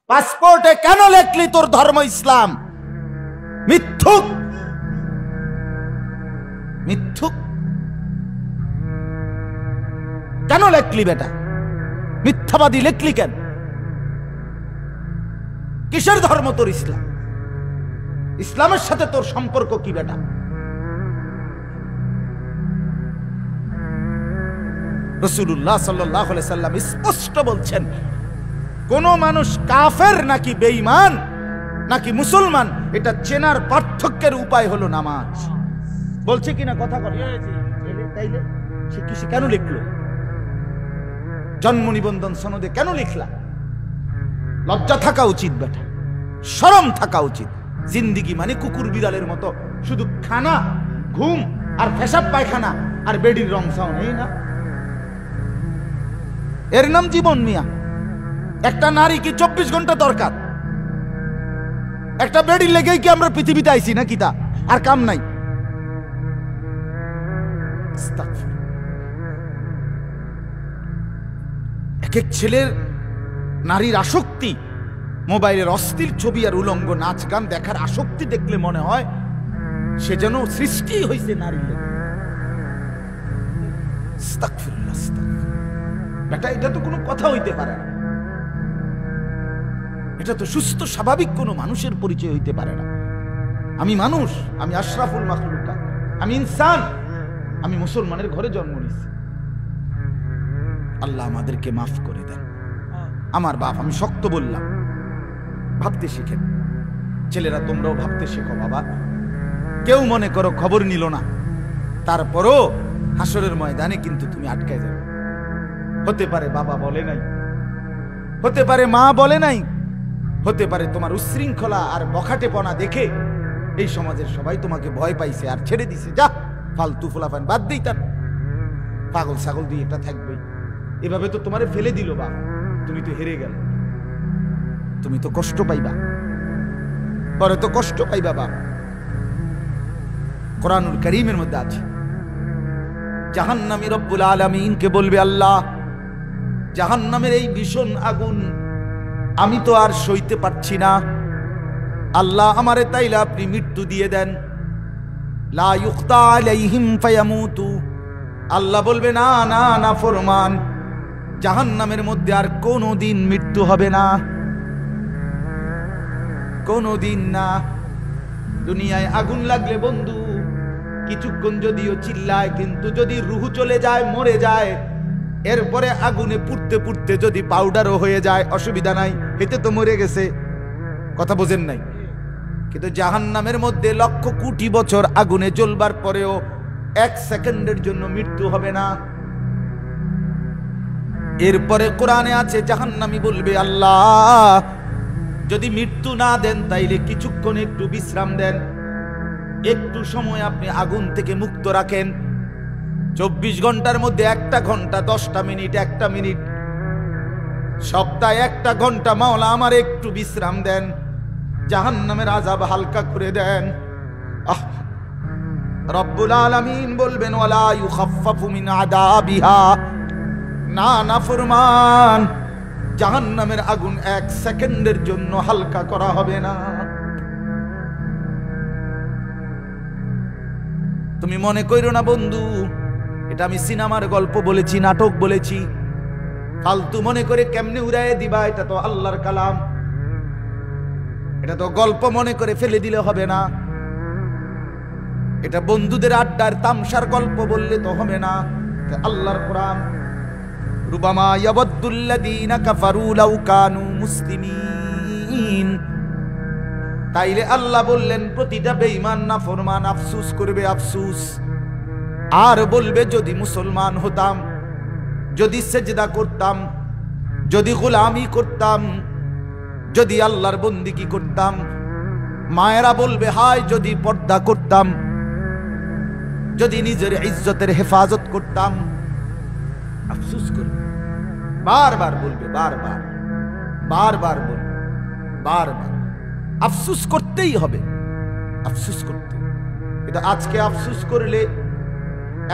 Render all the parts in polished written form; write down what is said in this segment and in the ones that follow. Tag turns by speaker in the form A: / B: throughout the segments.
A: পাসপোর্টে কেন লেখলি তোর ধর্ম ইসলাম? মিথ্যুক, মিথ্যুক। কেন লেখলি বেটা? মিথ্যাবাদী লেখলি কেন? কিসের ধর্ম তোর ইসলাম? ইসলামের সাথে তোর সম্পর্ক কি বেটা? রাসূলুল্লাহ সাল্লাল্লাহু আলাইহি সাল্লাম স্পষ্ট বলছেন, কোন মানুষ কাফের নাকি বেঈমান নাকি মুসলমান এটা চেনার পার্থক্যের উপায় হলো নামাজ। বলছে কিনা কথা কর? তাইলে সে কিসে কেন লিখলো? জন্ম নিবন্ধন সনদে কেন লিখলা? লজ্জা থাকা উচিত বেটা, শরম থাকা উচিত। জিন্দিগি মানে কুকুর বিড়ালের মতো শুধু খানা, ঘুম আর পেশাব পায়খানা আর বেডির রং সাউন্ড, এই না? এর নাম জীবন মিয়া। একটা নারী কি 24 ঘন্টা দরকার? একটা বেডির লেগেই কি আমরা পৃথিবীতে আইছি নাকি? তা আর কাম নাই। এক এক ছেলের নারীর আসক্তি, মোবাইলের অস্থির ছবি আর উলঙ্গ নাচ গান দেখার আসক্তি দেখলে মনে হয় সে যেন সৃষ্টি হয়েছে নারীর লেগে। বেটা এটা তো কোনো কথা হইতে পারে না। এটা তো সুস্থ স্বাভাবিক কোনো মানুষের পরিচয় হইতে পারে না। আমি মানুষ, আমি আশরাফুল মাখলুকাত, আমি ইনসান, আমি মুসলমানের ঘরে জন্ম নিয়েছি। আল্লাহ আমাদেরকে মাফ করে দেন। আমার বাপ, আমি শক্ত বললাম, ভাবতে শিখেন। ছেলেরা তোমরাও ভাবতে শেখো বাবা। কেউ মনে করো খবর নিল না, তারপরও হাসরের ময়দানে কিন্তু তুমি আটকায় যাবে। হতে পারে বাবা বলে নাই, হতে পারে মা বলে নাই, হতে পারে তোমার উচ্ছৃঙ্খলা আর বখাটেপনা দেখে এই সমাজের সবাই তোমাকে ভয় পাইছে আর ছেড়ে দিছে। যা ফালতু ফুলাফান বাদ দিই, তার পাগল ছাগল দিয়ে একটা থাকবেই। এভাবে তো তোমারে ফেলে দিল বাবা, তুমি তো হেরে গেল, তুমি তো কষ্ট পাইবা, পরে তো কষ্ট পাইবা বাবা। কোরআনুল কারীমের মধ্যে আছে, জাহান্নামী রব্বুল আলামিনকে বলবে, আল্লাহ জাহান্নামের এই ভীষণ আগুন আমি তো আর সইতে পারছি না, আল্লাহ আমারে তাইলে আপনি মৃত্যু দিয়ে দেন। লা ইউক্তা আলাইহিম ফায়ামুতু, আল্লাহ বলবে না না না ফরমান, জাহান্নামের মধ্যে আর কোনোদিন মৃত্যু হবে না, কোনোদিন না। দুনিয়ায় আগুন লাগলে বন্ধু কিছুক্ষণ যদিও চিল্লায়, কিন্তু যদি রুহু চলে যায়, মরে যায়, এরপরে আগুনে পুড়তে পুড়তে যদি পাউডারও হয়ে যায় অসুবিধা নাই, এতে তো মরে গেছে। কথা বোঝেন নাই? কিন্তু জাহান্নামের মধ্যে লক্ষ কোটি বছর আগুনে জ্বলবার পরেও 1 সেকেন্ডের জন্য মৃত্যু হবে না। এরপরে কোরআনে আছে, জাহান্নামী বলবে, আল্লাহ যদি মৃত্যু না দেন তাইলে কিছুক্ষণ একটু বিশ্রাম দেন, একটু সময় আপনি আগুন থেকে মুক্ত রাখেন। 24 ঘন্টার মধ্যে 1টা ঘন্টা 10টা মিনিট, 1টা মিনিট, সপ্তাহে 1টা ঘন্টা মাওলা আমার একটু বিশ্রাম দেন, জাহান্নামের আযাব হালকা করে দেন। রব্বুল আলামিন বলবেন, ওয়ালা ইউখাফফাফু মিন আযাবিহা, না না ফরমান, জাহান্নামের আগুন 1 সেকেন্ডের জন্য হালকা করা হবে না। তুমি মনে কইরো না বন্ধু এটা আমি সিনেমার গল্প বলেছি, নাটক বলেছি, ফালতু মনে করে কেমনে উড়াইয়ে দিবা। এটা তো আল্লাহর কালাম, এটা তো গল্প মনে করে ফেলে দিলে হবে না। এটা বন্ধুদের আড্ডার তামসার গল্প বললে তো হবে না, এটা আল্লাহর কোরআন। রুবামা ইয়াবদ্দুল্লাযীনা কাফারু লাউ কানু মুসলিমিন, তাইলে আল্লাহ বললেন প্রতিটা বেঈমান নাফরমান আফসোস করবে, আফসোস, আর বলবে যদি মুসলমান হতাম, যদি সেজদা করতাম, যদি গোলামি করতাম, যদি আল্লাহর বন্দিগি করতাম। মায়েরা বলবে, হায় যদি পর্দা করতাম, যদি নিজের ইজ্জতের হেফাজত করতাম। আফসোস করবে, বারবার বলবে, বারবার বারবার বলবে, বারবার আফসোস করতেই হবে, আফসোস করতে। এটা আজকে আফসোস করলে,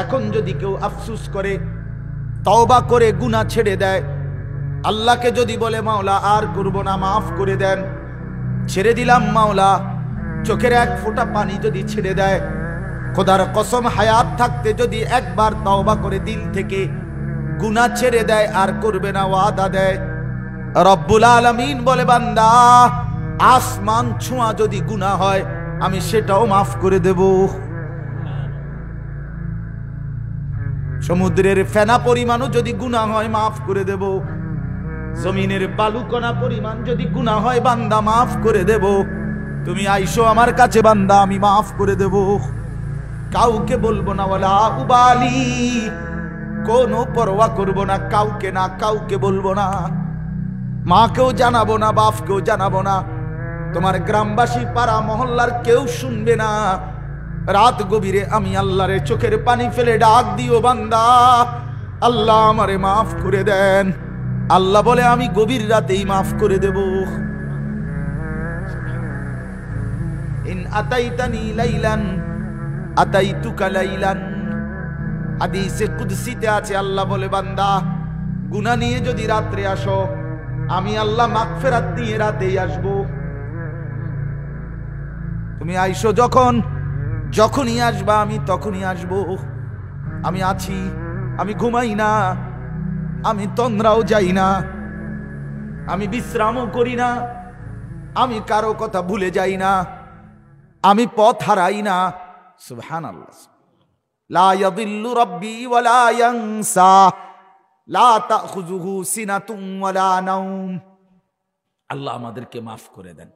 A: এখন যদি কেউ আফসোস করে, তওবা করে গুনাহ ছেড়ে দেয়, আল্লাহকে যদি বলে মাওলা আর করব না, মাফ করে দেন, ছেড়ে দিলাম মাওলা, চোখের এক ফোঁটা পানি যদি ছেড়ে দেয়, খোদার কসম হায়াত থাকতে যদি একবার তওবা করে দিল থেকে গুনাহ ছেড়ে দেয় আর করবে না ওয়াদা দেয়, রব্বুল আলামিন বলে বান্দা আসমান ছোঁয়া যদি গুনাহ হয় আমি সেটাও মাফ করে দেব। সমুদ্রের ফেনা পরিমাণও যদি গুনাহ হয় মাফ করে দেব। জমিনের বালুকণা পরিমাণ যদি গুনাহ হয় বান্দা মাফ করে দেব। তুমি আইসো আমার কাছে বান্দা, আমি মাফ করে দেব। কাউকে বলবো না ওয়ালা উবালি, কোনো পরোয়া করব না, কাউকে না, কাউকে বলবো না, মাকেও জানাবো না, বাপকেও জানাবো না, তোমার গ্রামবাসী পাড়া মহল্লার কেউ শুনবে না। রাত গভীরে আমি আল্লাহরে চোখের পানি ফেলে ডাক দিও বান্দা আল্লাহ আমারে মাফ করে দেন। আল্লাহ বলে আমি গভীর রাতেই মাফ করে দেব। ইন আতাইতানি লাইলান আতাইতুকা লাইলান, হাদিসে কুদসিতে আছে আল্লাহ বলে বান্দা গুনাহ নিয়ে যদি রাত্রে আসো আমি আল্লাহ মাগফিরাত নিয়ে রাতেই আসব। তুমি আইসো যখন, যখনই আসবা আমি তখনই আসব। আমি আছি, আমি ঘুমাই না, আমি তন্দ্রাও যাই না, আমি বিশ্রামও করি না, আমি কারো কথা ভুলে যাই না, আমি পথ হারাই না। সুবহানাল্লাহ। লা ইয়াদিল্লু রাব্বি ওয়ালা ইয়ানসা, লা তাখুযুহু সিনাতুন ওয়ালা নাওম। আল্লাহ আমাদেরকে মাফ করে দেন।